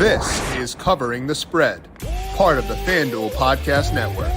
This is Covering the Spread, part of the FanDuel Podcast Network.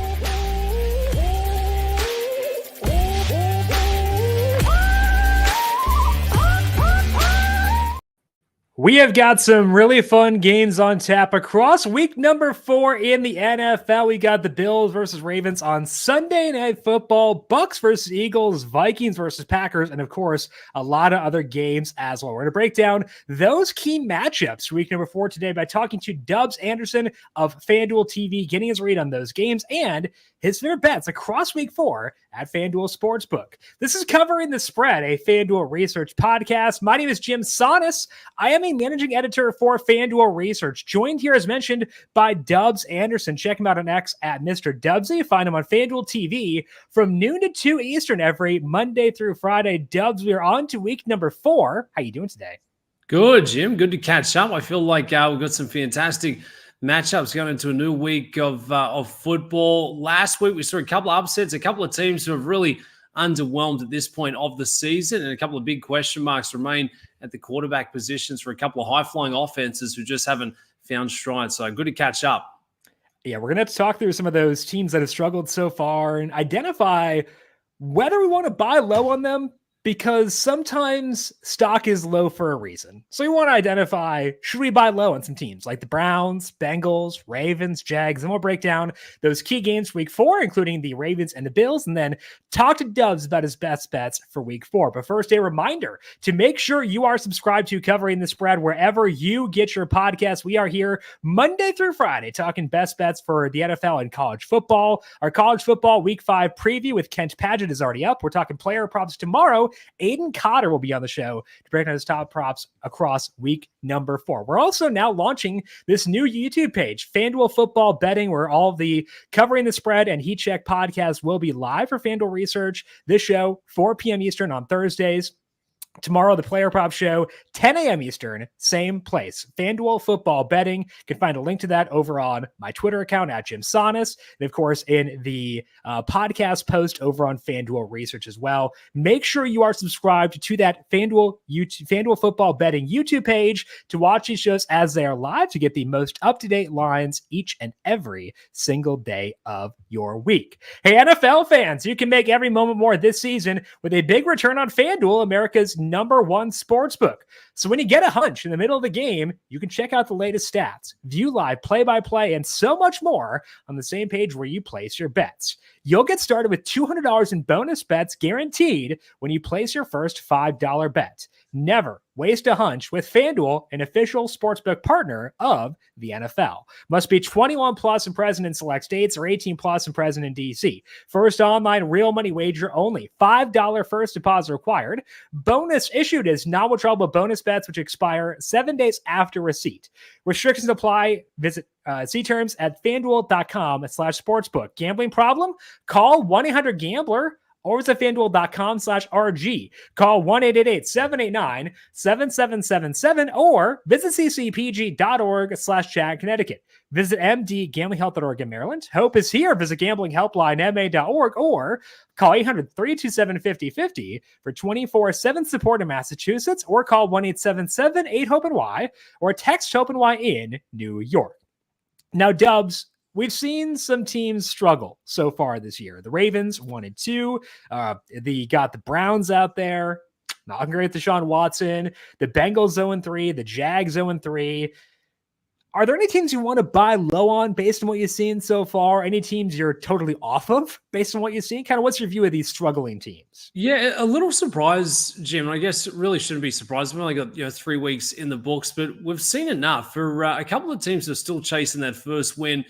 We have got some really fun games on tap across week number 4 in the NFL. We got the Bills versus Ravens on Sunday Night Football, Bucks versus Eagles, Vikings versus Packers, and of course, a lot of other games as well. We're going to break down those key matchups for week number 4 today by talking to Dubbs Anderson of FanDuel TV, getting his read on those games and his favorite bets across week 4 at FanDuel Sportsbook. This is Covering the Spread, a FanDuel Research podcast. My name is JimSannes. I am a managing editor for FanDuel Research, joined here as mentioned by Dubbs Anderson. Check him out on X at mrdubbsie. Find him on FanDuel TV from noon to 2 Eastern every Monday through Friday. Dubbs, we are on to week number 4. How you doing today? Good, Jim. Good to catch up. I feel like we've got some fantastic matchups going into a new week of football. Last week, we saw a couple of upsets, a couple of teams who have really underwhelmed at this point of the season, and a couple of big question marks remain at the quarterback positions for a couple of high-flying offenses who just haven't found stride. So good to catch up. Yeah, we're going to have to talk through some of those teams that have struggled so far and identify whether we want to buy low on them, because sometimes stock is low for a reason. So we want to identify, should we buy low on some teams like the Browns, Bengals, Ravens, Jags, and we'll break down those key games for week 4, including the Ravens and the Bills, and then talk to Dubbs about his best bets for week 4. But first, a reminder to make sure you are subscribed to Covering the Spread wherever you get your podcasts. We are here Monday through Friday talking best bets for the NFL and college football. Our college football week 5 preview with Kent Padgett is already up. We're talking player props tomorrow. Aiden Cotter will be on the show to break down his top props across week number 4. We're also now launching this new YouTube page, FanDuel Football Betting, where all of the Covering the Spread and Heat Check podcasts will be live for FanDuel Research. This show, 4 p.m. Eastern on Thursdays. Tomorrow, the Player Prop Show, 10 a.m. Eastern, same place. FanDuel Football Betting. You can find a link to that over on my Twitter account at JimSannes. And of course, in the podcast post over on FanDuel Research as well. Make sure you are subscribed to that FanDuel Football Betting YouTube page to watch these shows as they are live to get the most up-to-date lines each and every single day of your week. Hey, NFL fans, you can make every moment more this season with a big return on FanDuel, America's #1 sportsbook. So when you get a hunch in the middle of the game, you can check out the latest stats, view live play-by-play, and so much more on the same page where you place your bets. You'll get started with $200 in bonus bets guaranteed when you place your first $5 bet. Never waste a hunch with FanDuel, an official sportsbook partner of the NFL. Must be 21 plus and present in select states or 18 plus and present in DC. First online real money wager only. $5 first deposit required. Bonus issued as non-withdrawable bonus bets which expire 7 days after receipt. Restrictions apply. Visit see terms at FanDuel.com/sportsbook. Gambling problem? Call 1-800-GAMBLER or visit FanDuel.com/RG. Call 1-888-789-7777 or visit ccpg.org/Chat, Connecticut. Visit mdgamblinghealth.org in Maryland. Hope is here. Visit gamblinghelplinema.org or call 800-327-5050 for 24/7 support in Massachusetts, or call 1-877-8-HOPE-NY or text HOPE-NY in New York. Now, Dubbs, we've seen some teams struggle so far this year. The Ravens 1-2. Got the Browns out there. Not great with Deshaun Watson. The Bengals 0-3. The Jags 0-3. Are there any teams you want to buy low on based on what you've seen so far? Any teams you're totally off of based on what you've seen? Kind of what's your view of these struggling teams? Yeah, a little surprised, Jim. I guess it really shouldn't be surprised. We've only got 3 weeks in the books, but we've seen enough for a couple of teams that are still chasing that first win.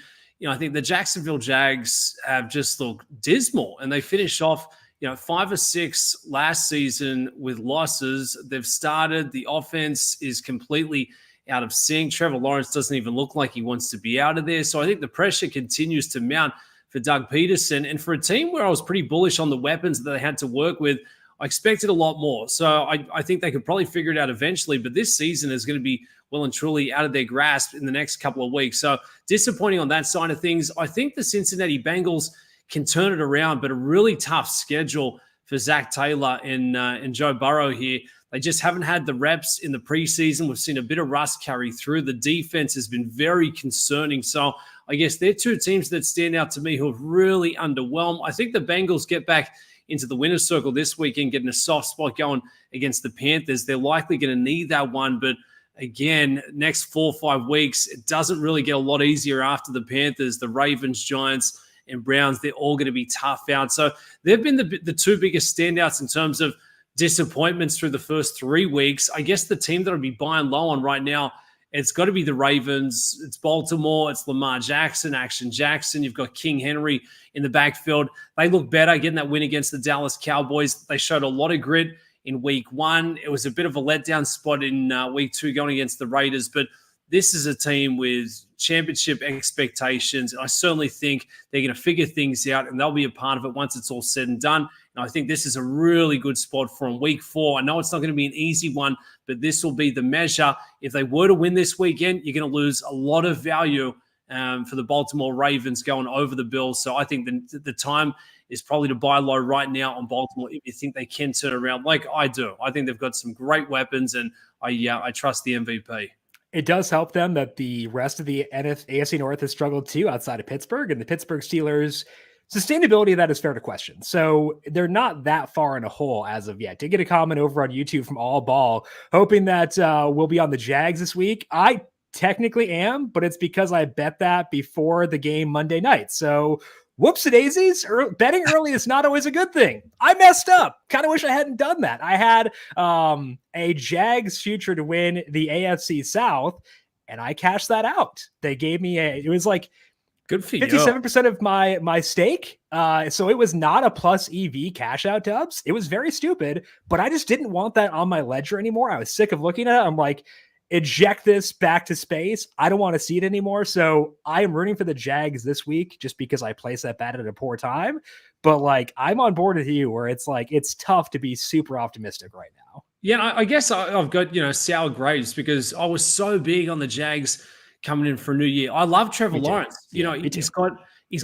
I think the Jacksonville Jags have just looked dismal, and they finished off 5 or 6 last season with losses. They've started. The offense is completely out of sync. Trevor Lawrence doesn't even look like he wants to be out of there. So I think the pressure continues to mount for Doug Peterson. And for a team where I was pretty bullish on the weapons that they had to work with, I expected a lot more. So I think they could probably figure it out eventually. But this season is going to be well and truly out of their grasp in the next couple of weeks. So disappointing on that side of things. I think the Cincinnati Bengals can turn it around, but a really tough schedule for Zach Taylor and Joe Burrow here. They just haven't had the reps in the preseason. We've seen a bit of rust carry through. The defense has been very concerning. So I guess they're two teams that stand out to me who have really underwhelmed. I think the Bengals get back into the winner's circle this weekend, getting a soft spot going against the Panthers. They're likely going to need that one, but again, next 4 or 5 weeks, it doesn't really get a lot easier after the Panthers. The Ravens, Giants, and Browns, they're all going to be tough out. So they've been the two biggest standouts in terms of disappointments through the first 3 weeks. I guess the team that I'd be buying low on right now, it's got to be the Ravens. It's Baltimore. It's Lamar Jackson, Action Jackson. You've got King Henry in the backfield. They look better getting that win against the Dallas Cowboys. They showed a lot of grit in week 1. It was a bit of a letdown spot in week 2 going against the Raiders, but this is a team with championship expectations. I certainly think they're going to figure things out, and they'll be a part of it once it's all said and done. And I think this is a really good spot for them. Week 4, I know it's not going to be an easy one, but this will be the measure. If they were to win this weekend, you're going to lose a lot of value for the Baltimore Ravens going over the Bills. So I think the time is probably to buy low right now on Baltimore if you think they can turn around like I do. I think they've got some great weapons, and I trust the MVP. It does help them that the rest of the AFC North has struggled too outside of Pittsburgh, and the Pittsburgh Steelers, sustainability of that is fair to question. So they're not that far in a hole as of yet. Did get a comment over on YouTube from All Ball, hoping that we'll be on the Jags this week. I technically am, but it's because I bet that before the game Monday night. So whoops-a-daisies, betting early is not always a good thing. I messed up. Kind of wish I hadn't done that. I had a Jags future to win the AFC South, and I cashed that out. They gave me it was like good for 57% of my stake. So it was not a plus EV cash out, Dubs. It was very stupid, but I just didn't want that on my ledger anymore. I was sick of looking at it. I'm like, eject this back to space. I don't want to see it anymore. So I am rooting for the Jags this week just because I placed that bet at a poor time. But like, I'm on board with you where it's like, it's tough to be super optimistic right now. Yeah, I guess I've got, sour grapes because I was so big on the Jags coming in for a new year. I love Trevor Lawrence. He's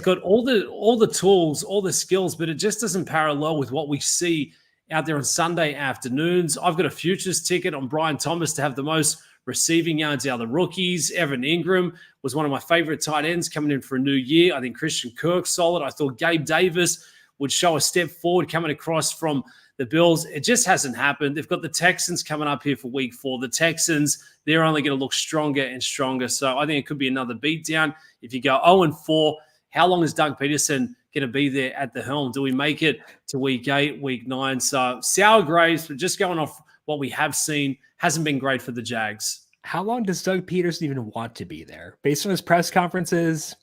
got all the tools, all the skills, but it just doesn't parallel with what we see out there on Sunday afternoons. I've got a futures ticket on Brian Thomas to have the most receiving yards out of the rookies. Evan Ingram was one of my favorite tight ends coming in for a new year. I think Christian Kirk's solid. I thought Gabe Davis would show a step forward coming across from the Bills. It just hasn't happened. They've got the Texans coming up here for week 4. The Texans, they're only going to look stronger and stronger. So I think it could be another beatdown. If you go 0-4, how long is Doug Peterson going to be there at the helm? Do we make it to week 8, week 9? So sour grapes, but just going off what we have seen, hasn't been great for the Jags. How long does Doug Peterson even want to be there? Based on his press conferences,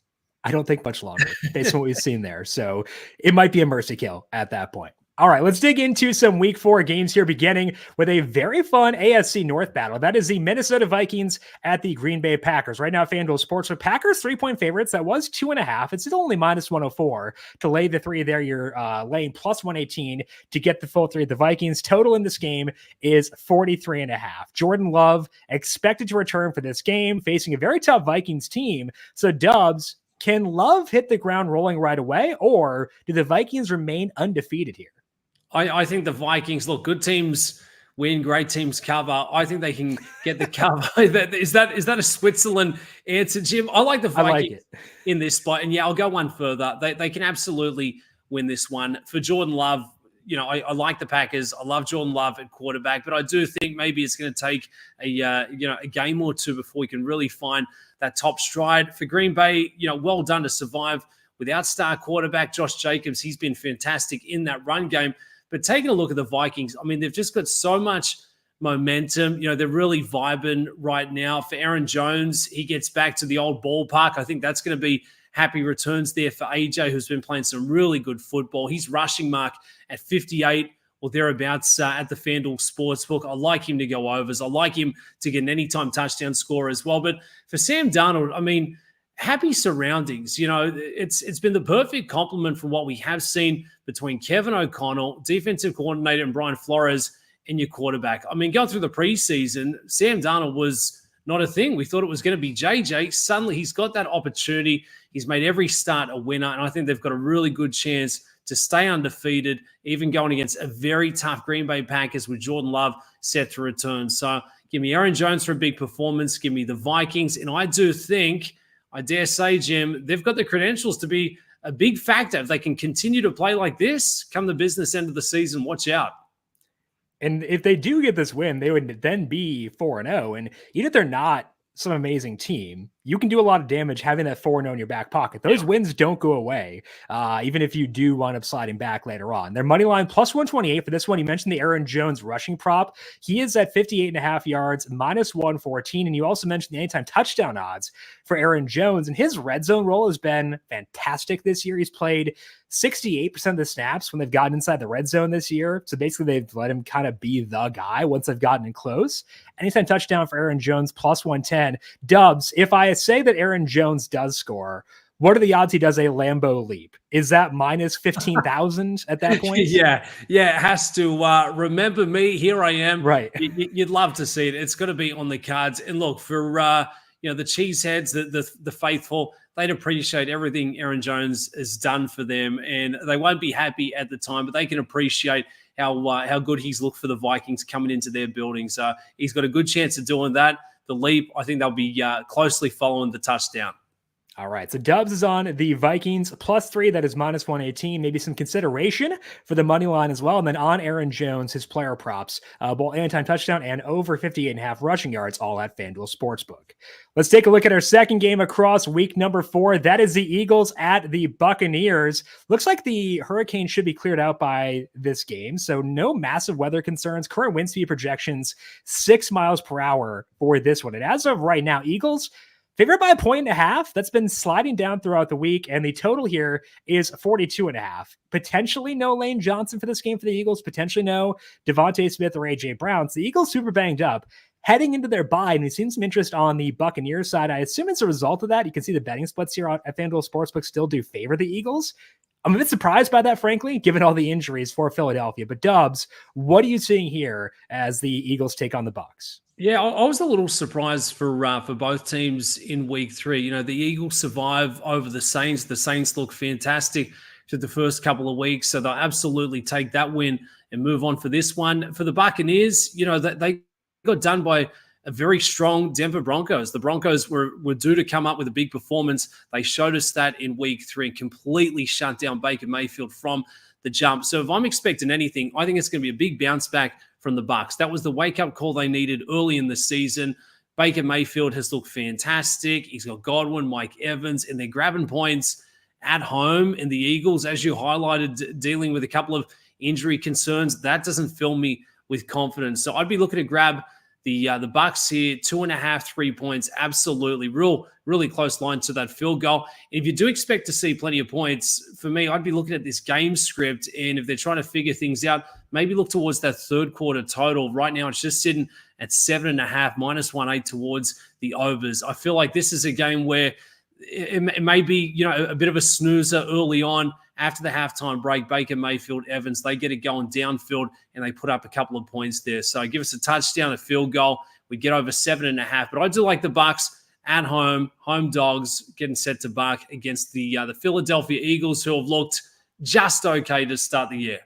I don't think much longer, based on what we've seen there. So it might be a mercy kill at that point. All right, let's dig into some week 4 games here, beginning with a very fun AFC North battle. That is the Minnesota Vikings at the Green Bay Packers. Right now, FanDuel Sportsbook, Packers 3-point favorites. That was 2.5. It's only minus 104 to lay the 3 there. You're laying plus 118 to get the full 3. The Vikings total in this game is 43.5. Jordan Love expected to return for this game, facing a very tough Vikings team. So Dubs, can Love hit the ground rolling right away, or do the Vikings remain undefeated here? I think the Vikings, look, good teams win, great teams cover. I think they can get the cover. Is that a Switzerland answer, Jim? I like the Vikings in this spot. And yeah, I'll go one further. They can absolutely win this one. For Jordan Love, I like the Packers. I love Jordan Love at quarterback, but I do think maybe it's going to take a game or two before we can really find that top stride. For Green Bay, well done to survive without star quarterback Josh Jacobs. He's been fantastic in that run game. But taking a look at the Vikings, I mean, they've just got so much momentum. They're really vibing right now. For Aaron Jones, he gets back to the old ballpark. I think that's going to be happy returns there for AJ, who's been playing some really good football. His rushing mark at 58 or thereabouts at the FanDuel Sportsbook. I like him to go overs. I like him to get an anytime touchdown score as well. But for Sam Darnold, I mean, happy surroundings. It's been the perfect complement from what we have seen between Kevin O'Connell, defensive coordinator, and Brian Flores in your quarterback. I mean, going through the preseason, Sam Darnold was not a thing. We thought it was going to be JJ. Suddenly, he's got that opportunity. He's made every start a winner, and I think they've got a really good chance to stay undefeated, even going against a very tough Green Bay Packers with Jordan Love set to return. So give me Aaron Jones for a big performance. Give me the Vikings. And I do think, I dare say, Jim, they've got the credentials to be a big factor. If they can continue to play like this, come the business end of the season, watch out. And if they do get this win, they would then be 4-0. And even if they're not some amazing team, you can do a lot of damage having that 4-0 in your back pocket. Those wins don't go away, even if you do wind up sliding back later on. Their money line plus 128 for this one. You mentioned the Aaron Jones rushing prop. He is at 58.5 yards, minus 114. And you also mentioned the anytime touchdown odds for Aaron Jones. And his red zone role has been fantastic this year. He's played 68% of the snaps when they've gotten inside the red zone this year. So basically, they've let him kind of be the guy once they've gotten in close. Anytime touchdown for Aaron Jones, plus 110. Dubs, if I say that Aaron Jones does score, what are the odds he does a Lambeau leap? Is that minus 15,000 at that point? Yeah, it has to. Remember me, here I am. Right. You'd love to see it. It's got to be on the cards. And look, for the cheeseheads, the faithful, they'd appreciate everything Aaron Jones has done for them, and they won't be happy at the time, but they can appreciate how good he's looked for the Vikings coming into their building. So he's got a good chance of doing that. The leap, I think they'll be closely following the touchdown. All right, so Dubs is on the Vikings plus 3. That is minus 118. Maybe some consideration for the money line as well. And then on Aaron Jones, his player props, both anytime touchdown and over 58.5 rushing yards, all at FanDuel Sportsbook. Let's take a look at our second game across week number 4. That is the Eagles at the Buccaneers. Looks like the Hurricanes should be cleared out by this game, so no massive weather concerns. Current wind speed projections 6 miles per hour for this one. And as of right now, Eagles favored by 1.5. That's been sliding down throughout the week, and the total here is 42.5. Potentially no Lane Johnson for this game for the Eagles. Potentially no Devontae Smith or A.J. Brown. So the Eagles super banged up heading into their bye, and we've seen some interest on the Buccaneers side. I assume as a result of that, you can see the betting splits here at FanDuel Sportsbook still do favor the Eagles. I'm a bit surprised by that, frankly, given all the injuries for Philadelphia. But Dubs, what are you seeing here as the Eagles take on the Bucs? Yeah, I was a little surprised for both teams in week 3. The Eagles survive over the Saints. The Saints look fantastic for the first couple of weeks, so they'll absolutely take that win and move on for this one. For the Buccaneers, they got done by a very strong Denver Broncos. The Broncos were due to come up with a big performance. They showed us that in week 3 and completely shut down Baker Mayfield from the jump. So if I'm expecting anything, I think it's going to be a big bounce back from the Bucs. That was the wake-up call they needed early in the season. Baker Mayfield has looked fantastic. He's got Godwin, Mike Evans, and they're grabbing points at home. And the Eagles, as you highlighted, dealing with a couple of injury concerns, that doesn't fill me with confidence. So I'd be looking to grab the Bucs here, 2.5, 3 points. Absolutely. Really close line to that field goal. And if you do expect to see plenty of points, for me, I'd be looking at this game script. And if they're trying to figure things out, maybe look towards that third quarter total. Right now, it's just sitting at 7.5, minus 1.8 towards the overs. I feel like this is a game where it may be, a bit of a snoozer early on. After the halftime break, Baker Mayfield, Evans, they get it going downfield and they put up a couple of points there. So give us a touchdown, a field goal. We get over 7.5. But I do like the Bucs at home dogs, getting set to buck against the Philadelphia Eagles, who have looked just okay to start the year.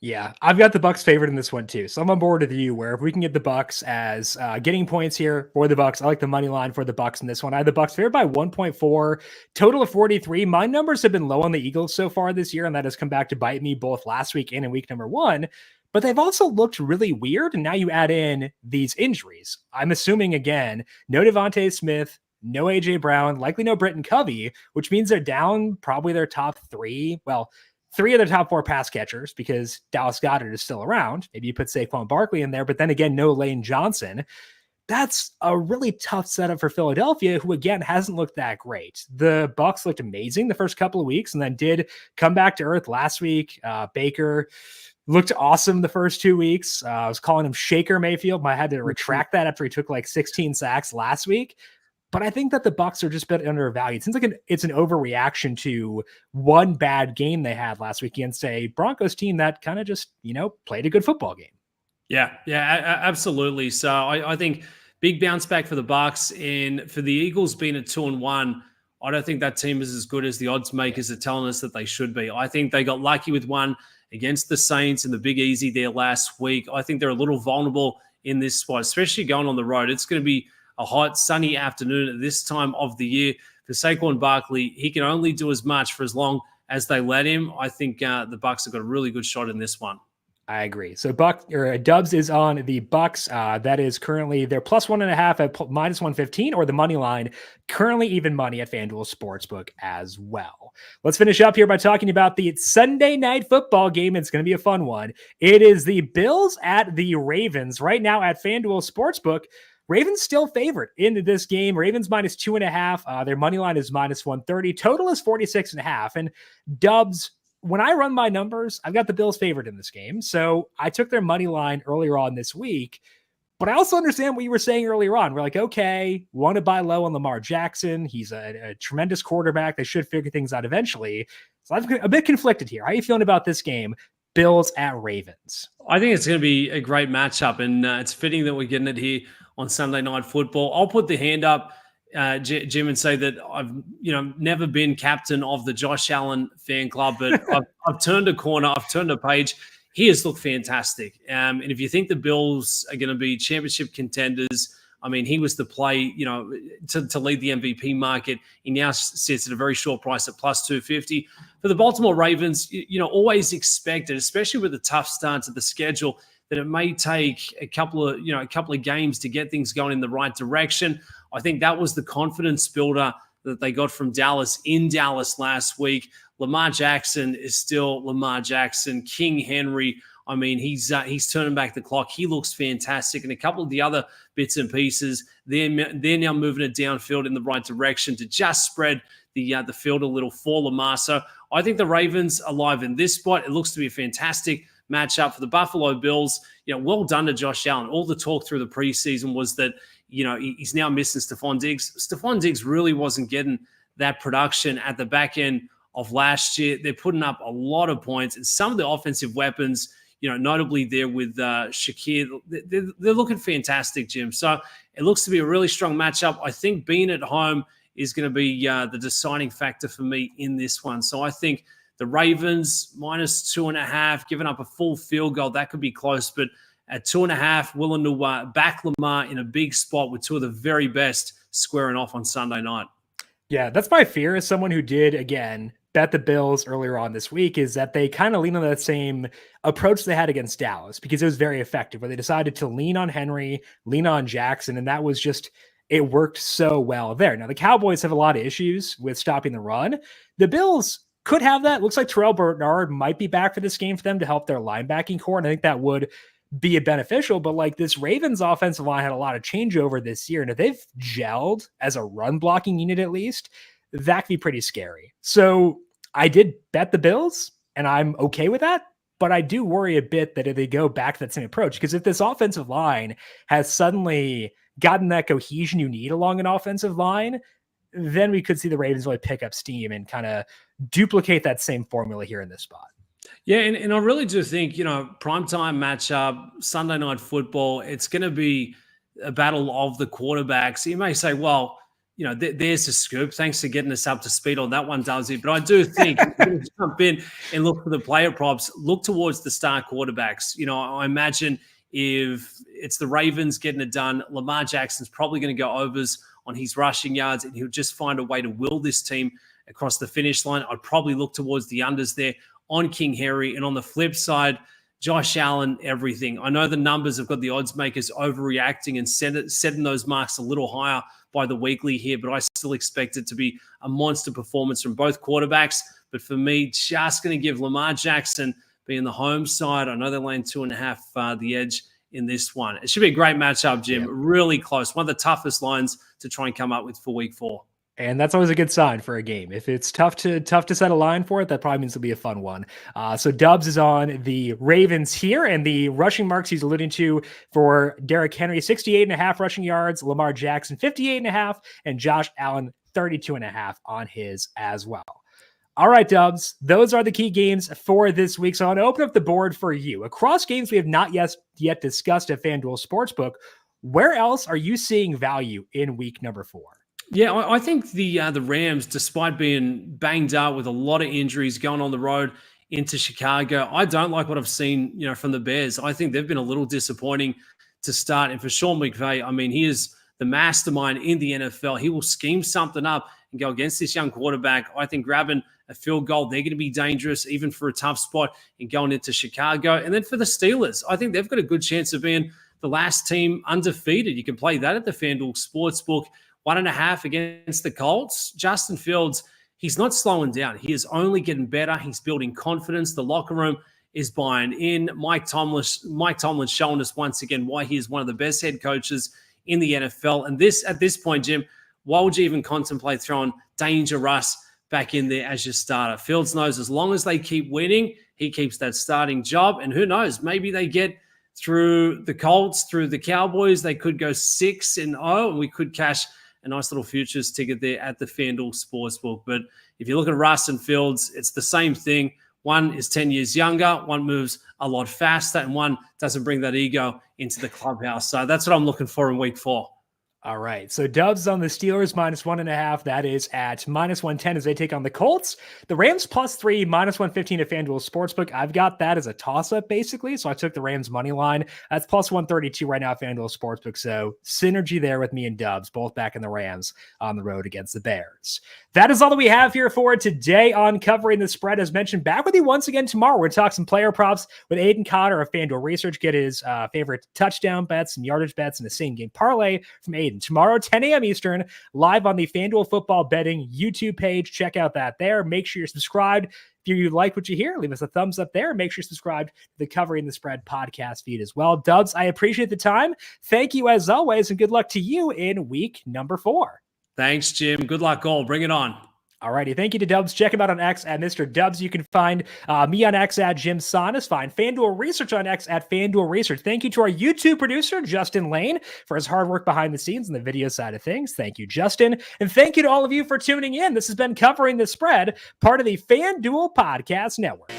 Yeah, I've got the Bucs favored in this one too. So I'm on board with you where if we can get the Bucs as getting points here for the Bucs, I like the money line for the Bucs in this one. I have the Bucs favored by 1.4, total of 43. My numbers have been low on the Eagles so far this year, and that has come back to bite me both last week and in week number 1. But they've also looked really weird, and now you add in these injuries. I'm assuming, again, no Devontae Smith, no A.J. Brown, likely no Britton Covey, which means they're down probably their top 3. Well, 3 of the top 4 pass catchers because Dallas Goedert is still around. Maybe you put Saquon Barkley in there, but then again, no Lane Johnson. That's a really tough setup for Philadelphia, who again hasn't looked that great. The Bucs looked amazing the first couple of weeks and then did come back to earth last week. Baker looked awesome the first 2 weeks. I was calling him Shaker Mayfield. I had to retract that after he took like 16 sacks last week. But I think that the Bucs are just a bit undervalued. It seems like it's an overreaction to one bad game they had last week against a Broncos team that kind of just, played a good football game. Yeah, absolutely. So I think big bounce back for the Bucs, and for the Eagles being at 2-1, I don't think that team is as good as the odds makers are telling us that they should be. I think they got lucky with one against the Saints in the Big Easy there last week. I think they're a little vulnerable in this spot, especially going on the road. It's going to be a hot, sunny afternoon at this time of the year. For Saquon Barkley, he can only do as much for as long as they let him. I think the Bucs have got a really good shot in this one. I agree. So Dubs is on the Bucs. That is currently they're plus 1.5 at minus 115, or the money line, currently even money at FanDuel Sportsbook as well. Let's finish up here by talking about the Sunday night football game. It's going to be a fun one. It is the Bills at the Ravens right now at FanDuel Sportsbook. Ravens still favored into this game. Ravens minus 2.5. Their money line is minus 130. Total is 46.5. And Dubs, when I run my numbers, I've got the Bills favored in this game. So I took their money line earlier on this week, but I also understand what you were saying earlier on. We're like, okay, want to buy low on Lamar Jackson. He's a tremendous quarterback. They should figure things out eventually. So I'm a bit conflicted here. How are you feeling about this game? Bills at Ravens. I think it's going to be a great matchup, and it's fitting that we're getting it here on Sunday Night Football. I'll put the hand up, Jim, and say that I've never been captain of the Josh Allen fan club, but I've turned a corner. I've turned a page. He has looked fantastic. And if you think the Bills are going to be championship contenders, I mean, he was the play, to lead the MVP market. He now sits at a very short price at plus 250. For the Baltimore Ravens, always expected, especially with the tough start to the schedule, that it may take a couple of games to get things going in the right direction. I think that was the confidence builder that they got from Dallas in Dallas last week. Lamar Jackson is still Lamar Jackson. King Henry, I mean, he's turning back the clock. He looks fantastic. And a couple of the other bits and pieces, they're now moving it downfield in the right direction to just spread the field a little for Lamar. So I think the Ravens are live in this spot. It looks to be a fantastic matchup for the Buffalo Bills. Well done to Josh Allen. All the talk through the preseason was that, he's now missing Stephon Diggs. Stephon Diggs really wasn't getting that production at the back end of last year. They're putting up a lot of points, and some of the offensive weapons, notably there with Shakir, they're looking fantastic, Jim. So it looks to be a really strong matchup. I think being at home is going to be the deciding factor for me in this one. So I think the Ravens minus 2.5, giving up a full field goal, that could be close, but at 2.5, willing to back Lamar in a big spot with two of the very best squaring off on Sunday night. Yeah, that's my fear as someone who did, again, bet the Bills earlier on this week, is that they kind of lean on that same approach they had against Dallas, because it was very effective, where they decided to lean on Henry, lean on Jackson, and that was just, it worked so well there. Now, the Cowboys have a lot of issues with stopping the run. The Bills could have that. Looks like Terrell Bernard might be back for this game for them to help their linebacking core, and I think that would be beneficial. But like, this Ravens offensive line had a lot of changeover this year, and if they've gelled as a run blocking unit at least, that could be pretty scary. So I did bet the Bills, and I'm okay with that, but I do worry a bit that if they go back to that same approach, because if this offensive line has suddenly gotten that cohesion you need along an offensive line, then we could see the Ravens really pick up steam and kind of duplicate that same formula here in this spot. Yeah, and I really do think, primetime matchup, Sunday Night Football, it's going to be a battle of the quarterbacks. You may say, well, there's the scoop. Thanks for getting us up to speed on that one, Dubsy. But I do think jump in and look for the player props, look towards the star quarterbacks. I imagine if it's the Ravens getting it done, Lamar Jackson's probably going to go overs on his rushing yards, and he'll just find a way to will this team across the finish line. I'd probably look towards the unders there on King Henry. And on the flip side, Josh Allen, everything. I know the numbers have got the odds makers overreacting and setting those marks a little higher by the weekly here, but I still expect it to be a monster performance from both quarterbacks. But for me, just going to give Lamar Jackson being the home side. I know they're laying 2.5 the edge in this one. It should be a great matchup, Jim. Yep. Really close. One of the toughest lines to try and come up with for week 4. And that's always a good sign for a game. If it's tough to set a line for it, that probably means it'll be a fun one. So Dubs is on the Ravens here, and the rushing marks he's alluding to for Derrick Henry, 68.5 rushing yards, Lamar Jackson, 58.5, and Josh Allen, 32.5 on his as well. All right, Dubs, those are the key games for this week. So I want to open up the board for you. Across games we have not yet discussed at FanDuel Sportsbook, where else are you seeing value in week number 4? Yeah, I think the Rams, despite being banged up with a lot of injuries going on the road into Chicago, I don't like what I've seen, from the Bears. I think they've been a little disappointing to start. And for Sean McVay, I mean, he is the mastermind in the NFL. He will scheme something up and go against this young quarterback. I think grabbing a field goal, they're going to be dangerous, even for a tough spot in going into Chicago. And then for the Steelers, I think they've got a good chance of being the last team undefeated. You can play that at the FanDuel Sportsbook. 1.5 against the Colts. Justin Fields, he's not slowing down. He is only getting better. He's building confidence. The locker room is buying in. Mike Tomlin's showing us once again why he is one of the best head coaches in the NFL. And at this point, Jim, why would you even contemplate throwing Danger Russ back in there as your starter? Fields knows as long as they keep winning, he keeps that starting job. And who knows, maybe they get through the Colts, through the Cowboys. They could go 6-0, and we could cash a nice little futures ticket there at the FanDuel Sportsbook. But if you look at Russ and Fields, it's the same thing. One is 10 years younger, one moves a lot faster, and one doesn't bring that ego into the clubhouse. So that's what I'm looking for in week 4. All right. So Dubs on the Steelers -1.5. That is at -110 as they take on the Colts. The Rams +3, -115 at FanDuel Sportsbook. I've got that as a toss-up, basically. So I took the Rams money line. That's +132 right now at FanDuel Sportsbook. So synergy there with me and Dubs, both back in the Rams on the road against the Bears. That is all that we have here for today on Covering the Spread. As mentioned, back with you once again tomorrow. We're going to talk some player props with Aiden Cotter of FanDuel Research. Get his favorite touchdown bets and yardage bets and the same game parlay from Aiden. Tomorrow, 10 a.m. Eastern, live on the FanDuel Football Betting YouTube page. Check out that there. Make sure you're subscribed. If you like what you hear, leave us a thumbs up there. Make sure you're subscribed to the Covering the Spread podcast feed as well. Dubs, I appreciate the time. Thank you as always, and good luck to you in week number 4. Thanks, Jim. Good luck, all. Bring it on. Alrighty, thank you to Dubs. Check him out on X at Mr. Dubs. You can find me on X at JimSannes. Find FanDuel Research on X at FanDuel Research. Thank you to our YouTube producer, Justin Lane, for his hard work behind the scenes and the video side of things. Thank you, Justin. And thank you to all of you for tuning in. This has been Covering the Spread, part of the FanDuel Podcast Network.